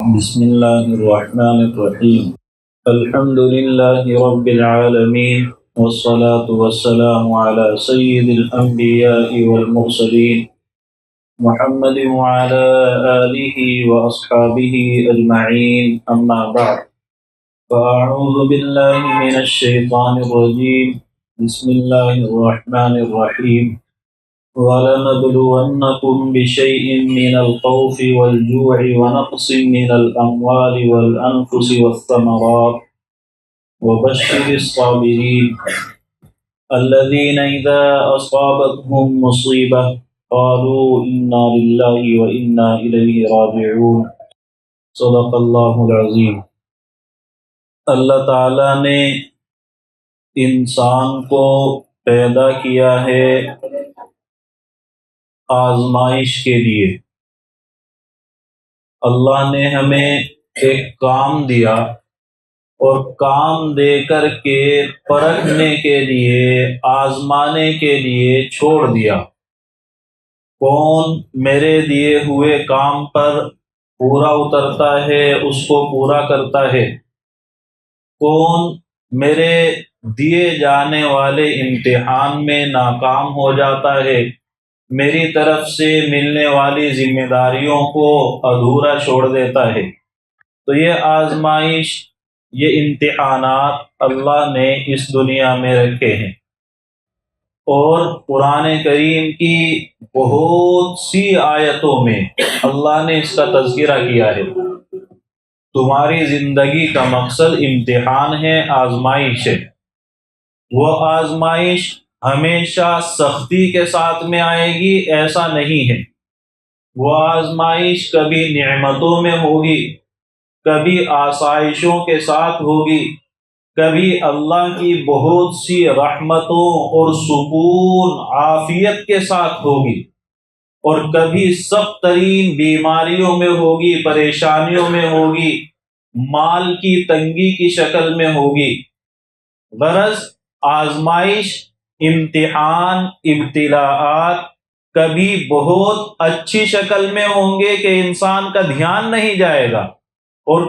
بسم الله الرحمن الرحيم. الحمد لله رب العالمين، والصلاة والسلام على سيد الأنبياء والمرسلين محمد وعلى آله وأصحابه أجمعين، أما بعد، فأعوذ بالله من الشيطان الرجيم. بسم الله الرحمن الرحيم. وَلَنَبْلُوَنَّكُمْ بِشَيْءٍ مِّنَ الْخَوْفِ وَالْجُوعِ وَنَقْصٍ مِّنَ الْأَمْوَالِ وَالْأَنفُسِ وَالثَّمَرَاتِ وَبَشِّرِ الصَّابِرِينَ الَّذِينَ إِذَا أَصَابَتْهُم مُّصِيبَةٌ قَالُوا إِنَّا لِلَّهِ وَإِنَّا إِلَيْهِ رَاجِعُونَ. صدق اللہ العظیم. اللہ تعالیٰ نے انسان کو پیدا کیا ہے آزمائش کے لیے. اللہ نے ہمیں ایک کام دیا اور کام دے کر کے پرکھنے کے لیے، آزمانے کے لیے چھوڑ دیا. کون میرے دیے ہوئے کام پر پورا اترتا ہے، اس کو پورا کرتا ہے؟ کون میرے دیے جانے والے امتحان میں ناکام ہو جاتا ہے، میری طرف سے ملنے والی ذمہ داریوں کو ادھورا چھوڑ دیتا ہے؟ تو یہ آزمائش، یہ امتحانات اللہ نے اس دنیا میں رکھے ہیں. اور قرآن کریم کی بہت سی آیتوں میں اللہ نے اس کا تذکرہ کیا ہے. تمہاری زندگی کا مقصد امتحان ہے، آزمائش ہے. وہ آزمائش ہمیشہ سختی کے ساتھ میں آئے گی ایسا نہیں ہے. وہ آزمائش کبھی نعمتوں میں ہوگی، کبھی آسائشوں کے ساتھ ہوگی، کبھی اللہ کی بہت سی رحمتوں اور سکون عافیت کے ساتھ ہوگی، اور کبھی سخت ترین بیماریوں میں ہوگی، پریشانیوں میں ہوگی، مال کی تنگی کی شکل میں ہوگی. غرض آزمائش، امتحان، ابتلاءات کبھی بہت اچھی شکل میں ہوں گے کہ انسان کا دھیان نہیں جائے گا، اور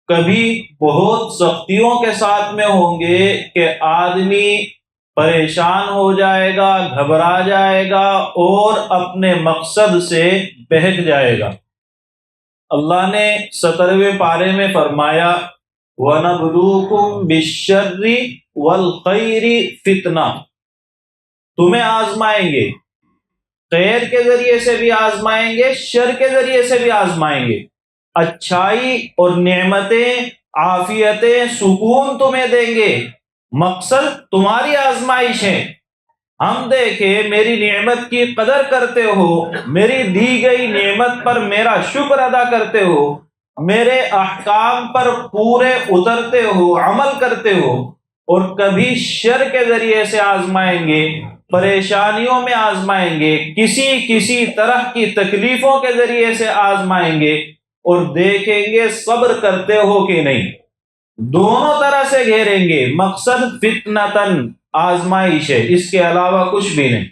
کبھی بہت سختیوں کے ساتھ میں ہوں گے کہ آدمی پریشان ہو جائے گا، گھبرا جائے گا اور اپنے مقصد سے بہک جائے گا. اللہ نے 17ویں پارے میں فرمایا وَنَبْلُوكُمْ بِالشَّرِّ وَالْخَيْرِ فِتْنَةً. تمہیں آزمائیں گے، خیر کے ذریعے سے بھی آزمائیں گے، شر کے ذریعے سے بھی آزمائیں گے. اچھائی اور نعمتیں، عافیتیں، سکون تمہیں دیں گے. مقصد تمہاری آزمائش ہے. ہم دیکھیں میری نعمت کی قدر کرتے ہو، میری دی گئی نعمت پر میرا شکر ادا کرتے ہو، میرے احکام پر پورے اترتے ہو، عمل کرتے ہو. اور کبھی شر کے ذریعے سے آزمائیں گے، پریشانیوں میں آزمائیں گے، کسی طرح کی تکلیفوں کے ذریعے سے آزمائیں گے، اور دیکھیں گے صبر کرتے ہو کہ نہیں. دونوں طرح سے گھیریں گے. مقصد فتنتن، آزمائش ہے، اس کے علاوہ کچھ بھی نہیں.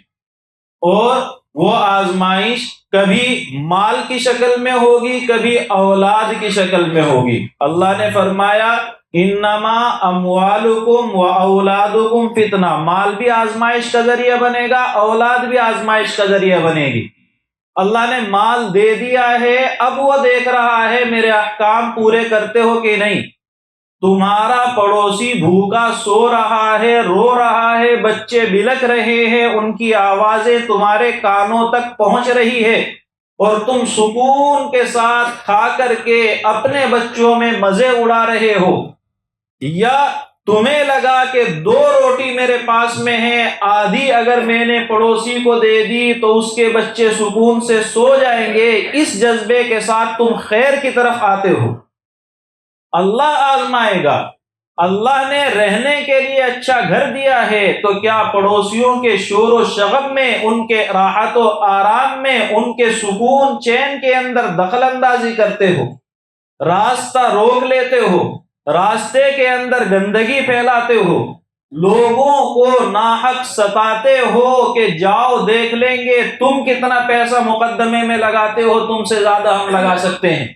اور وہ آزمائش کبھی مال کی شکل میں ہوگی، کبھی اولاد کی شکل میں ہوگی. اللہ نے فرمایا انما اموالکم و اولادکم فتنہ. مال بھی آزمائش کا ذریعہ بنے گا، اولاد بھی آزمائش کا ذریعہ بنے گی. اللہ نے مال دے دیا ہے، اب وہ دیکھ رہا ہے میرے احکام پورے کرتے ہو کہ نہیں. تمہارا پڑوسی بھوکا سو رہا ہے، رو رہا ہے، بچے بلک رہے ہیں، ان کی آوازیں تمہارے کانوں تک پہنچ رہی ہے، اور تم سکون کے ساتھ کھا کر کے اپنے بچوں میں مزے اڑا رہے ہو. یا تمہیں لگا کہ 2 روٹی میرے پاس میں ہیں، آدھی اگر میں نے پڑوسی کو دے دی تو اس کے بچے سکون سے سو جائیں گے. اس جذبے کے ساتھ تم خیر کی طرف آتے ہو. اللہ آزمائے گا. اللہ نے رہنے کے لیے اچھا گھر دیا ہے، تو کیا پڑوسیوں کے شور و شغب میں، ان کے راحت و آرام میں، ان کے سکون چین کے اندر دخل اندازی کرتے ہو؟ راستہ روک لیتے ہو، راستے کے اندر گندگی پھیلاتے ہو، لوگوں کو ناحق ستاتے ہو کہ جاؤ دیکھ لیں گے، تم کتنا پیسہ مقدمے میں لگاتے ہو، تم سے زیادہ ہم لگا سکتے ہیں.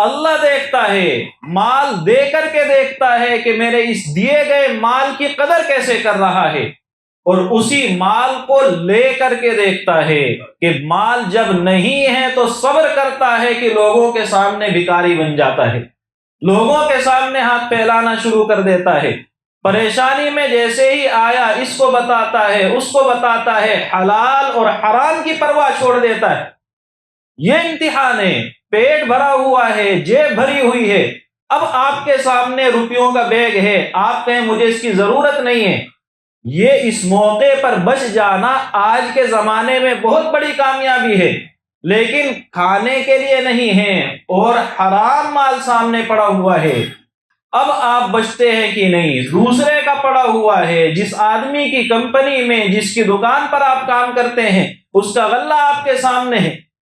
اللہ دیکھتا ہے، مال دے کر کے دیکھتا ہے کہ میرے اس دیے گئے مال کی قدر کیسے کر رہا ہے، اور اسی مال کو لے کر کے دیکھتا ہے کہ مال جب نہیں ہے تو صبر کرتا ہے کہ لوگوں کے سامنے بھکاری بن جاتا ہے، لوگوں کے سامنے ہاتھ پھیلانا شروع کر دیتا ہے، پریشانی میں جیسے ہی آیا اس کو بتاتا ہے اس کو بتاتا ہے، حلال اور حرام کی پرواہ چھوڑ دیتا ہے۔ یہ امتحان ہے، پیٹ بھرا ہوا ہے، جیب بھری ہوئی ہے، اب آپ کے سامنے روپیوں کا بیگ ہے، آپ کہیں مجھے اس کی ضرورت نہیں ہے، یہ اس موقع پر بچ جانا آج کے زمانے میں بہت بڑی کامیابی ہے، لیکن کھانے کے لیے نہیں ہے اور حرام مال سامنے پڑا ہوا ہے، اب آپ بچتے ہیں کہ نہیں؟ دوسرے کا پڑا ہوا ہے، جس آدمی کی کمپنی میں جس کی دکان پر آپ کام کرتے ہیں اس کا غلہ آپ کے سامنے ہے،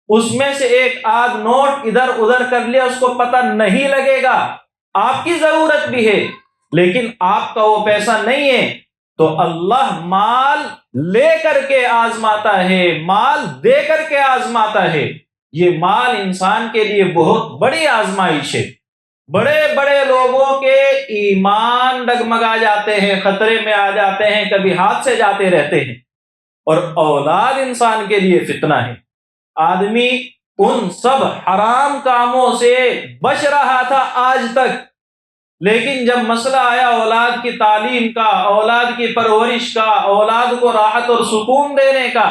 اس میں سے ایک آدھ نوٹ ادھر ادھر کر لیا، اس کو پتہ نہیں لگے گا، آپ کی ضرورت بھی ہے لیکن آپ کا وہ پیسہ نہیں ہے، تو اللہ مال لے کر کے آزماتا ہے، مال دے کر کے آزماتا ہے۔ یہ مال انسان کے لیے بہت بڑی آزمائش ہے۔ بڑے بڑے لوگوں کے ایمان ڈگمگا جاتے ہیں، خطرے میں آ جاتے ہیں، کبھی ہاتھ سے جاتے رہتے ہیں، اور اولاد انسان کے لیے فتنہ ہے۔ آدمی ان سب حرام کاموں سے بچ رہا تھا آج تک، لیکن جب مسئلہ آیا اولاد کی تعلیم کا، اولاد کی پرورش کا، اولاد کو راحت اور سکون دینے کا،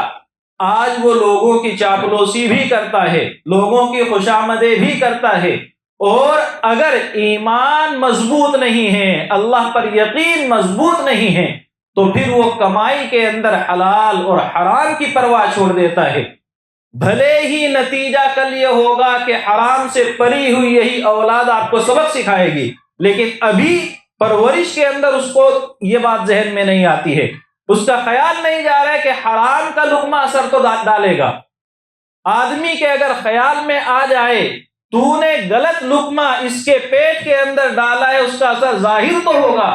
آج وہ لوگوں کی چاپلوسی بھی کرتا ہے، لوگوں کی خوشامدیں بھی کرتا ہے، اور اگر ایمان مضبوط نہیں ہے، اللہ پر یقین مضبوط نہیں ہے، تو پھر وہ کمائی کے اندر حلال اور حرام کی پرواہ چھوڑ دیتا ہے۔ بھلے ہی نتیجہ کل یہ ہوگا کہ حرام سے پری ہوئی یہی اولاد آپ کو سبق سکھائے گی، لیکن ابھی پرورش کے اندر اس کو یہ بات ذہن میں نہیں آتی ہے، اس کا خیال نہیں جا رہا ہے کہ حرام کا لقمہ اثر تو ڈالے گا۔ آدمی کے اگر خیال میں آ جائے تو نے غلط لقمہ اس کے پیٹ کے اندر ڈالا ہے، اس کا اثر ظاہر تو ہوگا،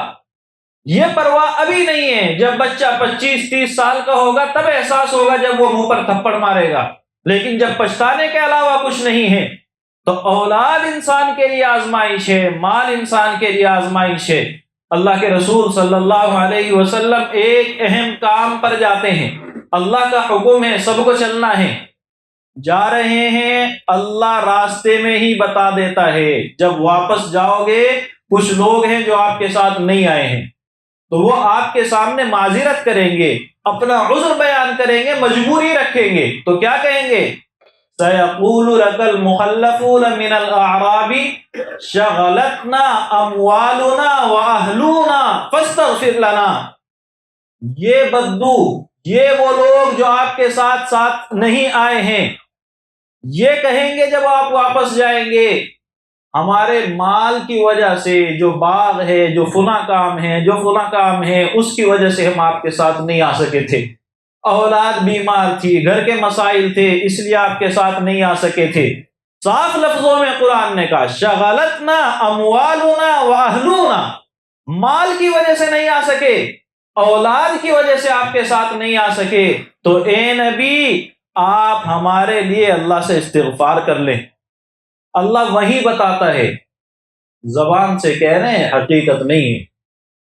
یہ پرواہ ابھی نہیں ہے۔ جب بچہ 25-30 سال کا ہوگا تب احساس ہوگا، جب وہ منہ پر تھپڑ مارے گا، لیکن جب پچھتانے کے علاوہ کچھ نہیں ہے۔ تو اولاد انسان کے لیے آزمائش ہے، مال انسان کے لیے آزمائش ہے۔ اللہ کے رسول صلی اللہ علیہ وسلم ایک اہم کام پر جاتے ہیں، اللہ کا حکم ہے سب کو چلنا ہے، جا رہے ہیں، اللہ راستے میں ہی بتا دیتا ہے، جب واپس جاؤ گے کچھ لوگ ہیں جو آپ کے ساتھ نہیں آئے ہیں، تو وہ آپ کے سامنے معذرت کریں گے، اپنا عذر بیان کریں گے، مجبوری رکھیں گے، تو کیا کہیں گے؟ سَيَقُولُ لَكَ الْمُخَلَّفُونَ مِنَ الْأَعْرَابِ شَغَلَتْنَا أَمْوَالُنَا وَأَهْلُونَا فَاسْتَغْفِرْ لَنَا۔ یہ بدو، یہ وہ لوگ جو آپ کے ساتھ ساتھ نہیں آئے ہیں، یہ کہیں گے جب آپ واپس جائیں گے، ہمارے مال کی وجہ سے، جو باغ ہے، جو فلاں کام ہے، جو فلاں کام ہے، اس کی وجہ سے ہم آپ کے ساتھ نہیں آ سکے تھے، اولاد بیمار تھی، گھر کے مسائل تھے، اس لیے آپ کے ساتھ نہیں آ سکے تھے۔ صاف لفظوں میں قرآن نے کہا شغلتنا اموالنا واہلونا، مال کی وجہ سے نہیں آ سکے، اولاد کی وجہ سے آپ کے ساتھ نہیں آ سکے، تو اے نبی آپ ہمارے لیے اللہ سے استغفار کر لیں۔ اللہ وہی بتاتا ہے، زبان سے کہہ رہے ہیں، حقیقت نہیں ہے،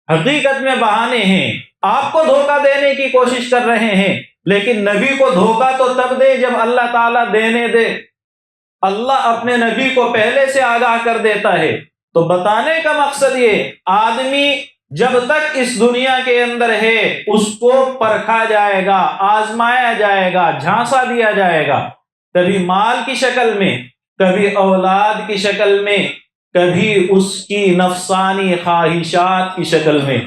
حقیقت میں بہانے ہیں، آپ کو دھوکہ دینے کی کوشش کر رہے ہیں، لیکن نبی کو دھوکہ تو تب دے جب اللہ تعالیٰ دینے دے۔ اللہ اپنے نبی کو پہلے سے آگاہ کر دیتا ہے، تو بتانے کا مقصد یہ، آدمی جب تک اس دنیا کے اندر ہے اس کو پرکھا جائے گا، آزمایا جائے گا، جھانسا دیا جائے گا، کبھی مال کی شکل میں، کبھی اولاد کی شکل میں، کبھی اس کی نفسانی خواہشات کی شکل میں۔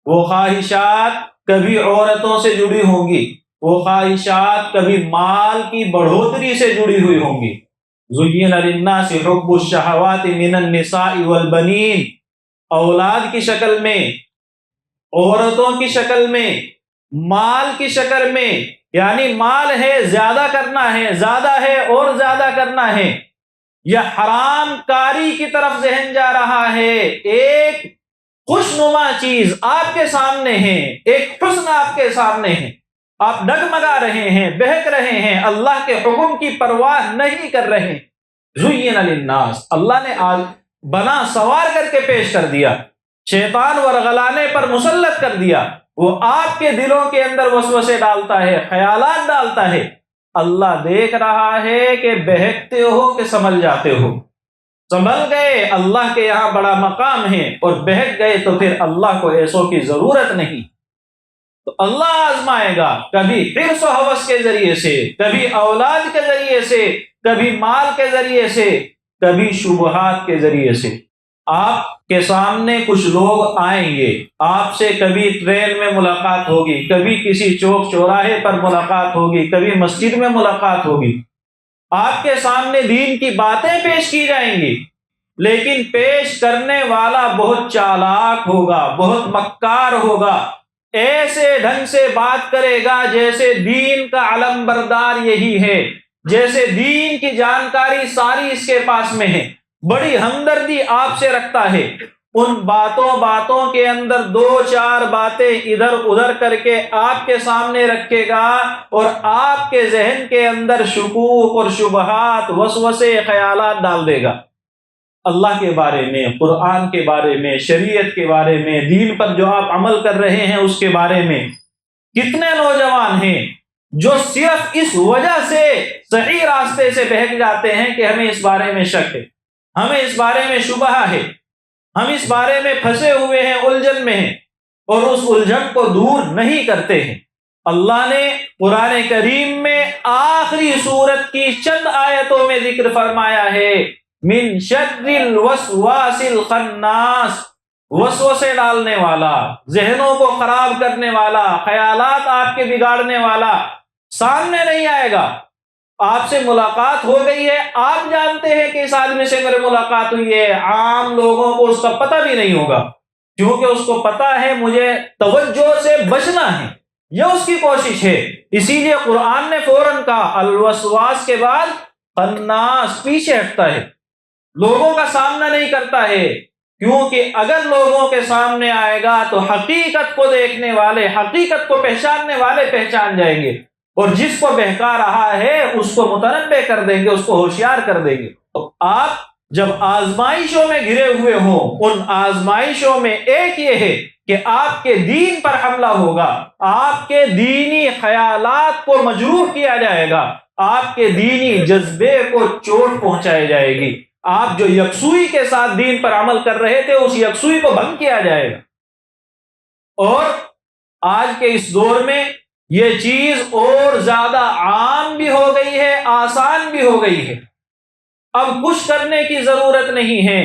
وہ خواہشات کبھی عورتوں سے جڑی ہوں گی، وہ خواہشات کبھی مال کی بڑھوتری سے جڑی ہوئی ہوں گی۔ زُيِّنَ لِلنَّاسِ حُبُّ الشَّهَوَاتِ مِنَ النِّسَاءِ وَالْبَنِينَ، اولاد کی شکل میں، عورتوں کی شکل میں، مال کی شکل میں، یعنی مال ہے زیادہ کرنا ہے، زیادہ ہے اور زیادہ کرنا ہے، یا حرام کاری کی طرف ذہن جا رہا ہے۔ ایک خوشنما چیز آپ کے سامنے ہے، ایک حسن آپ کے سامنے ہے، آپ ڈگمگا رہے ہیں، بہک رہے ہیں، اللہ کے حکم کی پرواہ نہیں کر رہے ہیں، زُيِّنَ لِلنَّاسِ، اللہ نے بنا سوار کر کے پیش کر دیا، شیطان ورغلانے پر مسلط کر دیا، وہ آپ کے دلوں کے اندر وسوسے ڈالتا ہے، خیالات ڈالتا ہے۔ اللہ دیکھ رہا ہے کہ بہکتے ہو کہ سنبھل جاتے ہو، سنبھل گئے اللہ کے یہاں بڑا مقام ہے، اور بہک گئے تو پھر اللہ کو ایسوں کی ضرورت نہیں۔ تو اللہ آزمائے گا، کبھی حرص و ہوس کے ذریعے سے، کبھی اولاد کے ذریعے سے، کبھی مال کے ذریعے سے، کبھی شبہات کے ذریعے سے۔ آپ کے سامنے کچھ لوگ آئیں گے، آپ سے کبھی ٹرین میں ملاقات ہوگی، کبھی کسی چوک چوراہے پر ملاقات ہوگی، کبھی مسجد میں ملاقات ہوگی، آپ کے سامنے دین کی باتیں پیش کی جائیں گی، لیکن پیش کرنے والا بہت چالاک ہوگا، بہت مکار ہوگا، ایسے ڈھنگ سے بات کرے گا جیسے دین کا علم بردار یہی ہے، جیسے دین کی جانکاری ساری اس کے پاس میں ہے، بڑی ہمدردی آپ سے رکھتا ہے، ان باتوں کے اندر دو چار باتیں ادھر ادھر کر کے آپ کے سامنے رکھے گا، اور آپ کے ذہن کے اندر شکوک اور شبہات، وسوسے، خیالات ڈال دے گا اللہ کے بارے میں، قرآن کے بارے میں، شریعت کے بارے میں، دین پر جو آپ عمل کر رہے ہیں اس کے بارے میں۔ کتنے نوجوان ہیں جو صرف اس وجہ سے صحیح راستے سے بہک جاتے ہیں کہ ہمیں اس بارے میں شک ہے، ہمیں اس بارے میں شبہ ہے، ہم اس بارے میں پھنسے ہوئے ہیں، الجھن میں ہیں، اور اس الجھن کو دور نہیں کرتے ہیں۔ اللہ نے قرآن کریم میں آخری سورت کی چند آیتوں میں ذکر فرمایا ہے، من شر الوسواس الخناس، وسوسے ڈالنے والا، ذہنوں کو خراب کرنے والا، خیالات آپ کے بگاڑنے والا سامنے نہیں آئے گا۔ آپ سے ملاقات ہو گئی ہے، آپ جانتے ہیں کہ اس آدمی سے میری ملاقات ہوئی ہے، عام لوگوں کو اس کا پتہ بھی نہیں ہوگا، کیونکہ اس کو پتہ ہے مجھے توجہ سے بچنا ہے، یہ اس کی کوشش ہے۔ اسی لیے قرآن نے فوراً کہا الوسواس کے بعد خناس، پیچھے ہٹتا ہے، لوگوں کا سامنا نہیں کرتا ہے، کیونکہ اگر لوگوں کے سامنے آئے گا تو حقیقت کو دیکھنے والے، حقیقت کو پہچاننے والے پہچان جائیں گے، اور جس کو بہکا رہا ہے اس کو متنبع کر دیں گے، اس کو ہوشیار کر دیں گے۔ تو آپ جب آزمائشوں میں گھرے ہوئے ہوں، ان آزمائشوں میں ایک یہ ہے کہ آپ کے دین پر حملہ ہوگا، آپ کے دینی خیالات کو مجروح کیا جائے گا، آپ کے دینی جذبے کو چوٹ پہنچائی جائے گی، آپ جو یکسوئی کے ساتھ دین پر عمل کر رہے تھے اس یکسوئی کو بھنگ کیا جائے گا۔ اور آج کے اس دور میں یہ چیز اور زیادہ عام بھی ہو گئی ہے، آسان بھی ہو گئی ہے، اب کچھ کرنے کی ضرورت نہیں ہے۔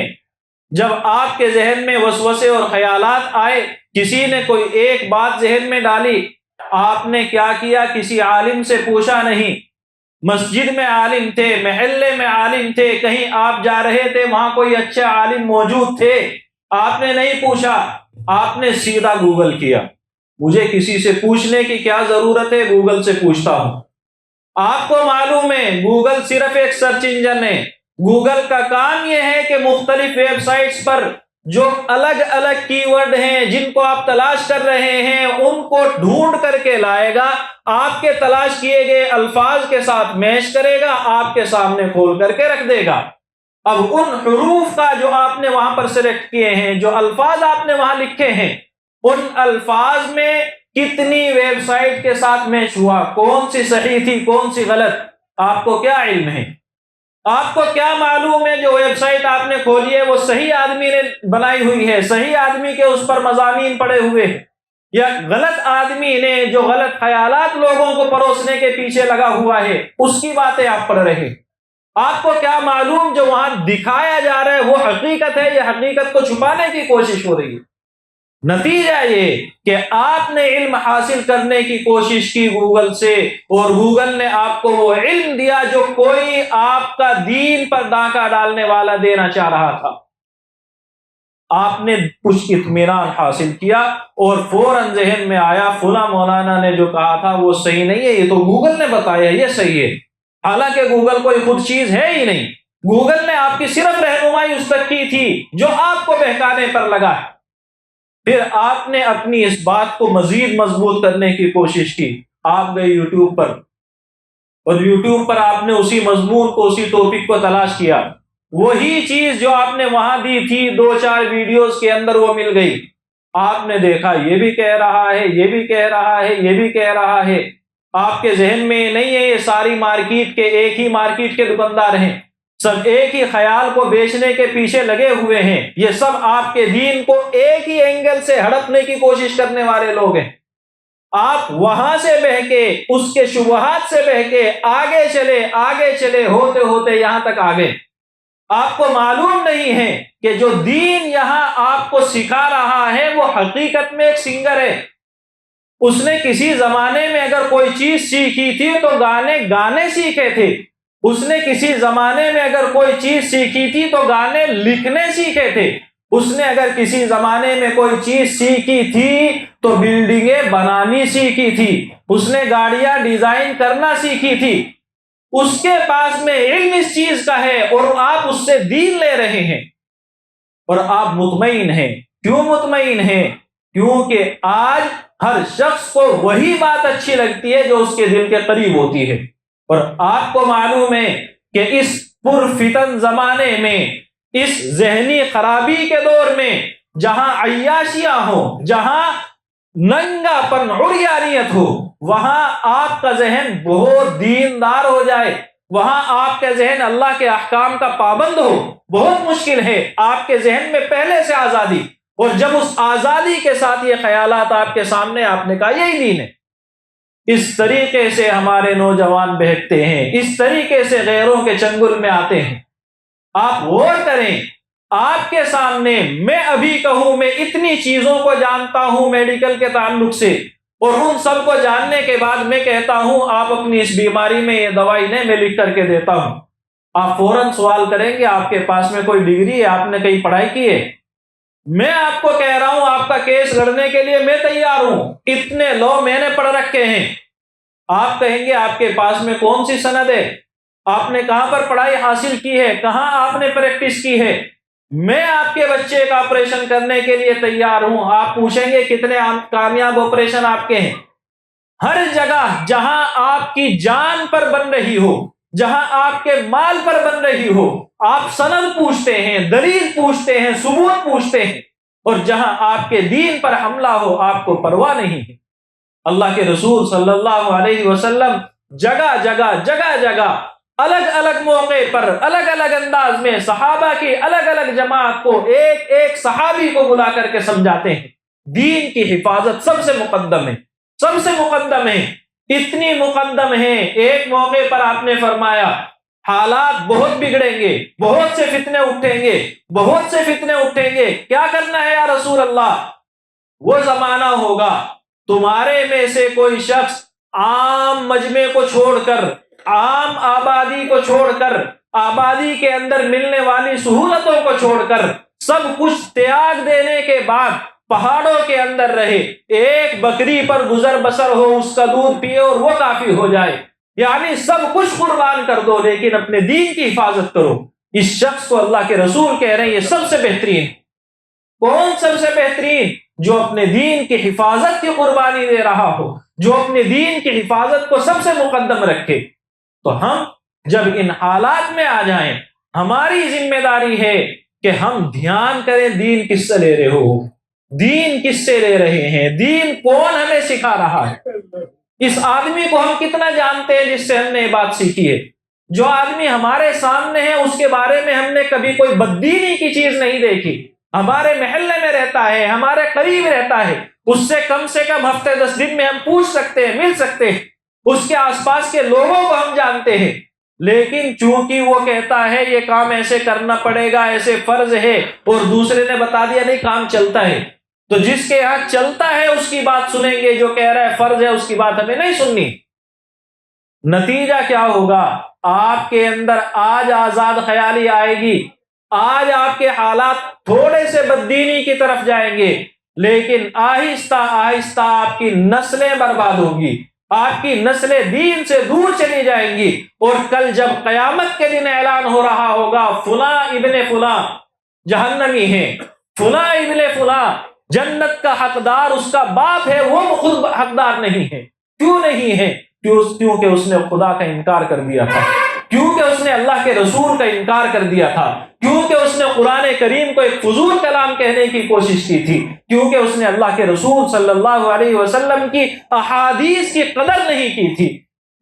جب آپ کے ذہن میں وسوسے اور خیالات آئے، کسی نے کوئی ایک بات ذہن میں ڈالی، آپ نے کیا کیا؟ کسی عالم سے پوچھا نہیں، مسجد میں عالم تھے، محلے میں عالم تھے، کہیں آپ جا رہے تھے وہاں کوئی اچھے عالم موجود تھے، آپ نے نہیں پوچھا، آپ نے سیدھا گوگل کیا، مجھے کسی سے پوچھنے کی کیا ضرورت ہے، گوگل سے پوچھتا ہوں۔ آپ کو معلوم ہے گوگل صرف ایک سرچ انجن ہے، گوگل کا کام یہ ہے کہ مختلف ویب سائٹس پر جو الگ الگ کی ورڈ ہیں جن کو آپ تلاش کر رہے ہیں ان کو ڈھونڈ کر کے لائے گا، آپ کے تلاش کیے گئے الفاظ کے ساتھ میچ کرے گا، آپ کے سامنے کھول کر کے رکھ دے گا۔ اب ان حروف کا جو آپ نے وہاں پر سلیکٹ کیے ہیں، جو الفاظ آپ نے وہاں لکھے ہیں، ان الفاظ میں کتنی ویب سائٹ کے ساتھ میچ ہوا، کون سی صحیح تھی کون سی غلط، آپ کو کیا علم ہے؟ آپ کو کیا معلوم ہے جو ویب سائٹ آپ نے کھولی ہے وہ صحیح آدمی نے بنائی ہوئی ہے، صحیح آدمی کے اس پر مضامین پڑے ہوئے ہیں، یا غلط آدمی نے جو غلط خیالات لوگوں کو پروسنے کے پیچھے لگا ہوا ہے اس کی باتیں آپ پڑھ رہے ہیں؟ آپ کو کیا معلوم جو وہاں دکھایا جا رہا ہے وہ حقیقت ہے یا حقیقت کو چھپانے کی کوشش ہو رہی ہے؟ نتیجہ یہ کہ آپ نے علم حاصل کرنے کی کوشش کی گوگل سے، اور گوگل نے آپ کو وہ علم دیا جو کوئی آپ کا دین پر ڈاکہ ڈالنے والا دینا چاہ رہا تھا۔ آپ نے کچھ اطمینان حاصل کیا اور فوراً ذہن میں آیا فلاں مولانا نے جو کہا تھا وہ صحیح نہیں ہے، یہ تو گوگل نے بتایا یہ صحیح ہے، حالانکہ گوگل کوئی خود چیز ہے ہی نہیں، گوگل نے آپ کی صرف رہنمائی اس تک کی تھی جو آپ کو بہکانے پر لگا ہے۔ پھر آپ نے اپنی اس بات کو مزید مضبوط کرنے کی کوشش کی، آپ گئے یوٹیوب پر، اور یوٹیوب پر آپ نے اسی مضمون کو، اسی ٹاپک کو تلاش کیا، وہی چیز جو آپ نے وہاں دی تھی 2-4 ویڈیوز کے اندر وہ مل گئی. آپ نے دیکھا یہ بھی کہہ رہا ہے، یہ بھی کہہ رہا ہے، یہ بھی کہہ رہا ہے. آپ کے ذہن میں نہیں ہے یہ ساری مارکیٹ کے ایک ہی مارکیٹ کے دکاندار ہیں، سب ایک ہی خیال کو بیچنے کے پیچھے لگے ہوئے ہیں. یہ سب آپ کے دین کو ایک ہی اینگل سے ہڑپنے کی کوشش کرنے والے لوگ ہیں. آپ وہاں سے بہکے، اس کے شبہات سے بہکے آگے چلے ہوتے ہوتے یہاں تک آ گئے. آپ کو معلوم نہیں ہے کہ جو دین یہاں آپ کو سکھا رہا ہے وہ حقیقت میں ایک سنگر ہے. اس نے کسی زمانے میں اگر کوئی چیز سیکھی تھی تو گانے سیکھے تھے. اس نے کسی زمانے میں اگر کوئی چیز سیکھی تھی تو گانے لکھنے سیکھے تھے. اس نے اگر کسی زمانے میں کوئی چیز سیکھی تھی تو بلڈنگیں بنانی سیکھی تھی. اس نے گاڑیاں ڈیزائن کرنا سیکھی تھی. اس کے پاس میں علم اس چیز کا ہے اور آپ اس سے دین لے رہے ہیں اور آپ مطمئن ہیں. کیوں مطمئن ہیں؟ کیونکہ آج ہر شخص کو وہی بات اچھی لگتی ہے جو اس کے دل کے قریب ہوتی ہے. اور آپ کو معلوم ہے کہ اس پرفتن زمانے میں، اس ذہنی خرابی کے دور میں، جہاں عیاشیاں ہوں، جہاں ننگا پن عریانیت ہو، وہاں آپ کا ذہن بہت دیندار ہو جائے، وہاں آپ کا ذہن اللہ کے احکام کا پابند ہو، بہت مشکل ہے. آپ کے ذہن میں پہلے سے آزادی، اور جب اس آزادی کے ساتھ یہ خیالات آپ کے سامنے، آپ نے کہا یہی دین ہے. اس طریقے سے ہمارے نوجوان بہکتے ہیں، اس طریقے سے غیروں کے چنگل میں آتے ہیں. آپ غور کریں، آپ کے سامنے میں ابھی کہوں میں اتنی چیزوں کو جانتا ہوں میڈیکل کے تعلق سے، اور ان سب کو جاننے کے بعد میں کہتا ہوں آپ اپنی اس بیماری میں یہ دوائی نہیں، میں لکھ کر کے دیتا ہوں. آپ فوراً سوال کریں گے آپ کے پاس میں کوئی ڈگری ہے، آپ نے کہیں پڑھائی کی ہے؟ میں آپ کو کہہ رہا ہوں آپ کا کیس لڑنے کے لیے میں تیار ہوں، اتنے لو میں نے پڑھ رکھے ہیں. آپ کہیں گے آپ کے پاس میں کون سی سند ہے، آپ نے کہاں پر پڑھائی حاصل کی ہے، کہاں آپ نے پریکٹس کی ہے؟ میں آپ کے بچے کا آپریشن کرنے کے لیے تیار ہوں. آپ پوچھیں گے کتنے کامیاب آپریشن آپ کے ہیں؟ ہر جگہ جہاں آپ کی جان پر بن رہی ہو، جہاں آپ کے مال پر بن رہی ہو، آپ سند پوچھتے ہیں، دلیل پوچھتے ہیں، ثبوت پوچھتے ہیں. اور جہاں آپ کے دین پر حملہ ہو آپ کو پرواہ نہیں ہے. اللہ کے رسول صلی اللہ علیہ وسلم جگہ جگہ الگ الگ موقع پر الگ الگ انداز میں صحابہ کی الگ الگ جماعت کو، ایک ایک صحابی کو بلا کر کے سمجھاتے ہیں دین کی حفاظت سب سے مقدم ہے، سب سے مقدم ہے. اتنی مقدم ہے، ایک موقع پر آپ نے فرمایا حالات بہت بگڑیں گے، بہت سے فتنے اٹھیں گے، بہت سے فتنے اٹھیں گے. کیا کرنا ہے یا رسول اللہ؟ وہ زمانہ ہوگا تمہارے میں سے کوئی شخص عام مجمع کو چھوڑ کر، عام آبادی کو چھوڑ کر، آبادی کے اندر ملنے والی سہولتوں کو چھوڑ کر، سب کچھ تیاگ دینے کے بعد پہاڑوں کے اندر رہے، ایک بکری پر گزر بسر ہو، اس کا دودھ پیے اور وہ کافی ہو جائے. یعنی سب کچھ قربان کر دو لیکن اپنے دین کی حفاظت کرو. اس شخص کو اللہ کے رسول کہہ رہے ہیں یہ سب سے بہترین. کون سب سے بہترین؟ جو اپنے دین کی حفاظت کی قربانی دے رہا ہو، جو اپنے دین کی حفاظت کو سب سے مقدم رکھے. تو ہم جب ان حالات میں آ جائیں، ہماری ذمہ داری ہے کہ ہم دھیان کریں دین کس سے لے رہے ہو، دین کس سے لے رہے ہیں، دین کون ہمیں سکھا رہا ہے. اس آدمی کو ہم کتنا جانتے ہیں جس سے ہم نے یہ بات سیکھی ہے؟ جو آدمی ہمارے سامنے ہے اس کے بارے میں ہم نے کبھی کوئی بددینی کی چیز نہیں دیکھی، ہمارے محلے میں رہتا ہے، ہمارے قریب رہتا ہے، اس سے کم ہفتے 10 دن میں ہم پوچھ سکتے ہیں، مل سکتے ہیں، اس کے آس پاس کے لوگوں کو ہم جانتے ہیں. لیکن چونکہ وہ کہتا ہے یہ کام ایسے کرنا پڑے گا، ایسے فرض ہے، اور دوسرے نے بتا دیا نہیں کام چلتا ہے، تو جس کے یہاں چلتا ہے اس کی بات سنیں گے، جو کہہ رہا ہے فرض ہے اس کی بات ہمیں نہیں سننی. نتیجہ کیا ہوگا؟ آپ کے اندر آج آزاد خیالی آئے گی، آج آپ کے حالات تھوڑے سے بددینی کی طرف جائیں گے، لیکن آہستہ آہستہ آپ کی نسلیں برباد ہوگی، آپ کی نسلیں دین سے دور چلی جائیں گی. اور کل جب قیامت کے دن اعلان ہو رہا ہوگا فلاں ابن فلاں جہنمی ہے، فلاں ابن فلاں جنت کا حقدار اس کا باپ ہے، وہ خود حقدار نہیں ہے. کیوں نہیں ہے؟ کیونکہ اس نے خدا کا انکار کر دیا تھا، کیونکہ اس نے اللہ کے رسول کا انکار کر دیا تھا، کیونکہ اس نے قرآن کریم کو ایک فضول کلام کہنے کی کوشش کی تھی، کیونکہ اس نے اللہ کے رسول صلی اللہ علیہ وسلم کی احادیث کی قدر نہیں کی تھی،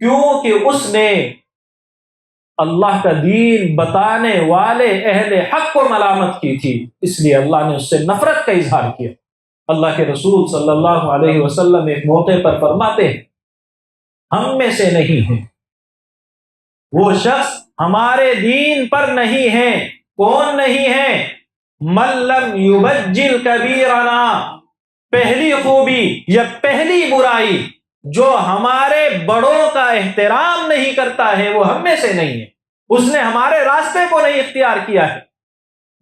کیونکہ اس نے اللہ کا دین بتانے والے اہل حق کو ملامت کی تھی، اس لیے اللہ نے اس سے نفرت کا اظہار کیا۔ اللہ کے رسول صلی اللہ علیہ وسلم ایک موقع پر فرماتے ہیں، ہم میں سے نہیں ہے وہ شخص ہمارے دین پر نہیں ہے، کون نہیں ہے؟ من لم یبجل کبیرنا، پہلی خوبی یا پہلی برائی جو ہمارے بڑوں کا احترام نہیں کرتا ہے وہ ہم میں سے نہیں ہے، اس نے ہمارے راستے کو نہیں اختیار کیا ہے۔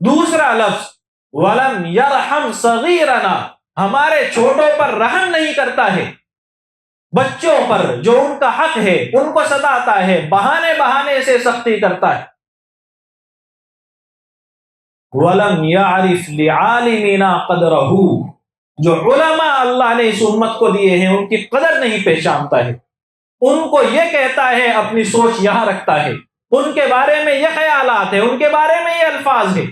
دوسرا لفظ ولم یرحم صغیرنا، ہمارے چھوٹوں پر رحم نہیں کرتا ہے، بچوں پر جو ان کا حق ہے ان کو ستاتا ہے، بہانے سے سختی کرتا ہے۔ وَلَمْ يَعْرِفْ لِعَالِمِنَا قَدْرَهُ، جو علماء اللہ نے اس امت کو دیے ہیں ان کی قدر نہیں پہچانتا ہے، ان کو یہ کہتا ہے، اپنی سوچ یہاں رکھتا ہے، ان کے بارے میں یہ خیالات ہیں، ان کے بارے میں یہ الفاظ ہیں۔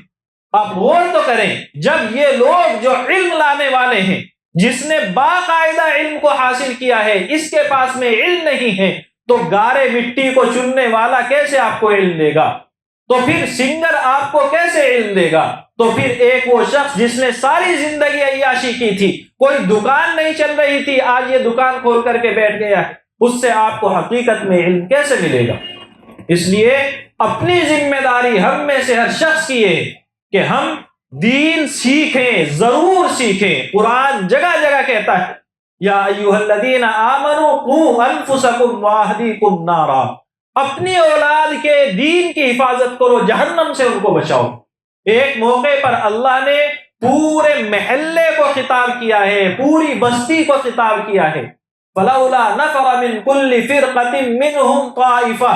آپ غور تو کریں، جب یہ لوگ جو علم لانے والے ہیں، جس نے باقاعدہ علم کو حاصل کیا ہے، اس کے پاس میں علم نہیں ہے، تو گارے مٹی کو چننے والا کیسے آپ کو علم دے گا؟ تو پھر سنگر آپ کو کیسے علم دے گا؟ تو پھر ایک وہ شخص جس نے ساری زندگی عیاشی کی تھی، کوئی دکان نہیں چل رہی تھی، آج یہ دکان کھول کر کے بیٹھ گیا ہے، اس سے آپ کو حقیقت میں علم کیسے ملے گا؟ اس لیے اپنی ذمہ داری ہم میں سے ہر شخص کی ہے کہ ہم دین سیکھیں، ضرور سیکھیں۔ قرآن جگہ جگہ کہتا ہے یا ایھا الذین آمنوا قوا انفسکم واہلیکم نارا، اپنی اولاد کے دین کی حفاظت کرو، جہنم سے ان کو بچاؤ۔ ایک موقع پر اللہ نے پورے محلے کو خطاب کیا ہے، پوری بستی کو خطاب کیا ہے، فلولا نفر من کل فرقۃ منہم طائفہ،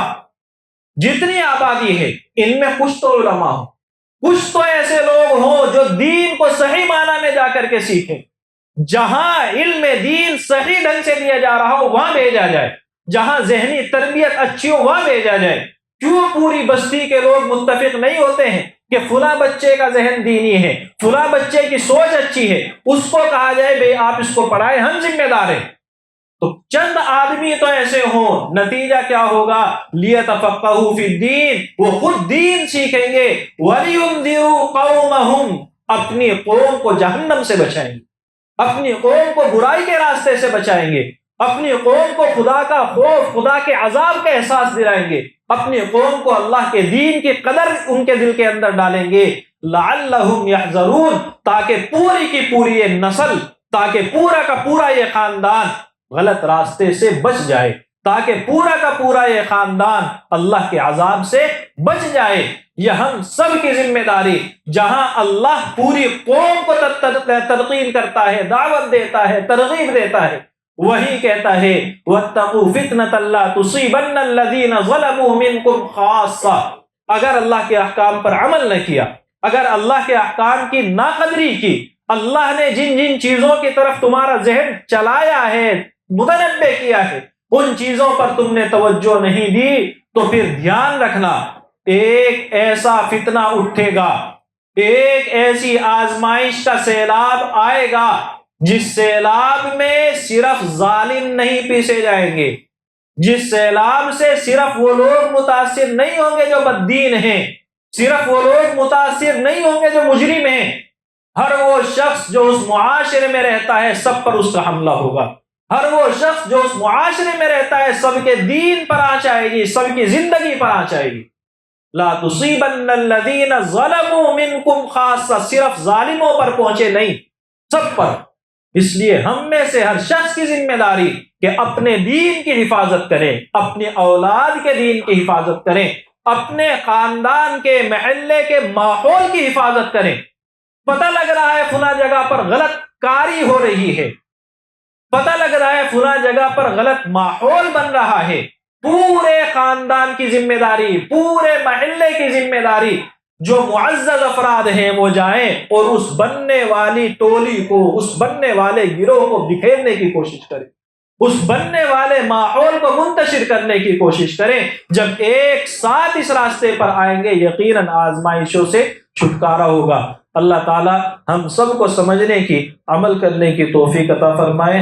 جتنی آبادی ہے ان میں کچھ تو علماء ہوں، کچھ تو ایسے لوگ ہوں جو دین کو صحیح معنی میں جا کر کے سیکھیں، جہاں علم دین صحیح ڈھنگ سے دیا جا رہا ہو وہاں بھیجا جائے، جہاں ذہنی تربیت اچھی ہو وہاں بھیجا جائے۔ کیوں پوری بستی کے لوگ متفق نہیں ہوتے ہیں کہ فلاں بچے کا ذہن دینی ہے، فلاں بچے کی سوچ اچھی ہے، اس کو کہا جائے بے آپ اس کو پڑھائیں، ہم ذمہ دار ہیں؟ تو چند آدمی تو ایسے ہوں، نتیجہ کیا ہوگا؟ لیتفقہوا فی الدین، وہ خود دین سیکھیں گے، وَلِيُنذِرُوا قَوْمَهُمْ، اپنی قوم کو جہنم سے بچائیں گے، اپنی قوم کو برائی کے راستے سے بچائیں گے، اپنی قوم کو خدا کا خوف، خدا کے عذاب کا احساس دلائیں گے، اپنی قوم کو اللہ کے دین کی قدر ان کے دل کے اندر ڈالیں گے، لعلہم یحذرون، تاکہ پوری کی پوری یہ نسل، تاکہ پورا کا پورا یہ خاندان غلط راستے سے بچ جائے، تاکہ پورا کا پورا یہ خاندان اللہ کے عذاب سے بچ جائے۔ یہ ہم سب کی ذمہ داری، جہاں اللہ پوری قوم کو تلقین کرتا ہے، دعوت دیتا ہے، ترغیب دیتا ہے، وہی کہتا ہے وَاتَّقُوا فِتْنَةً لَا تُصِيبَنَّ الَّذِينَ ظَلَمُوا مِنْكُمْ خَاصَّةً، اگر اللہ کے احکام پر عمل نہ کیا، اگر اللہ کے احکام کی ناقدری کی، اللہ نے جن جن چیزوں کی طرف تمہارا ذہن چلایا ہے، متنبع کیا ہے، ان چیزوں پر تم نے توجہ نہیں دی، تو پھر دھیان رکھنا ایک ایسا فتنہ اٹھے گا، ایک ایسی آزمائش کا سیلاب آئے گا جس سیلاب میں صرف ظالم نہیں پیسے جائیں گے، جس سیلاب سے صرف وہ لوگ متاثر نہیں ہوں گے جو بددین ہیں، صرف وہ لوگ متاثر نہیں ہوں گے جو مجرم ہیں، ہر وہ شخص جو اس معاشرے میں رہتا ہے سب پر اس کا حملہ ہوگا، ہر وہ شخص جو اس معاشرے میں رہتا ہے سب کے دین پر آنچ آئے گی، سب کی زندگی پر آنچ آئے گی۔ لا تصیبن الذین ظلموا منکم خاصہ، صرف ظالموں پر پہنچے نہیں، سب پر۔ اس لیے ہم میں سے ہر شخص کی ذمہ داری کہ اپنے دین کی حفاظت کریں، اپنے اولاد کے دین کی حفاظت کریں، اپنے خاندان کے محلے کے ماحول کی حفاظت کریں۔ پتہ لگ رہا ہے فلاں جگہ پر غلط کاری ہو رہی ہے، پتہ لگ رہا ہے فلاں جگہ پر غلط ماحول بن رہا ہے، پورے خاندان کی ذمہ داری، پورے محلے کی ذمہ داری، جو معزز افراد ہیں وہ جائیں اور اس بننے والی ٹولی کو، اس بننے والے گروہ کو بکھیرنے کی کوشش کریں، اس بننے والے ماحول کو منتشر کرنے کی کوشش کریں. جب ایک ساتھ اس راستے پر آئیں گے یقیناً آزمائشوں سے چھٹکارا ہوگا. اللہ تعالی ہم سب کو سمجھنے کی، عمل کرنے کی توفیق عطا فرمائے.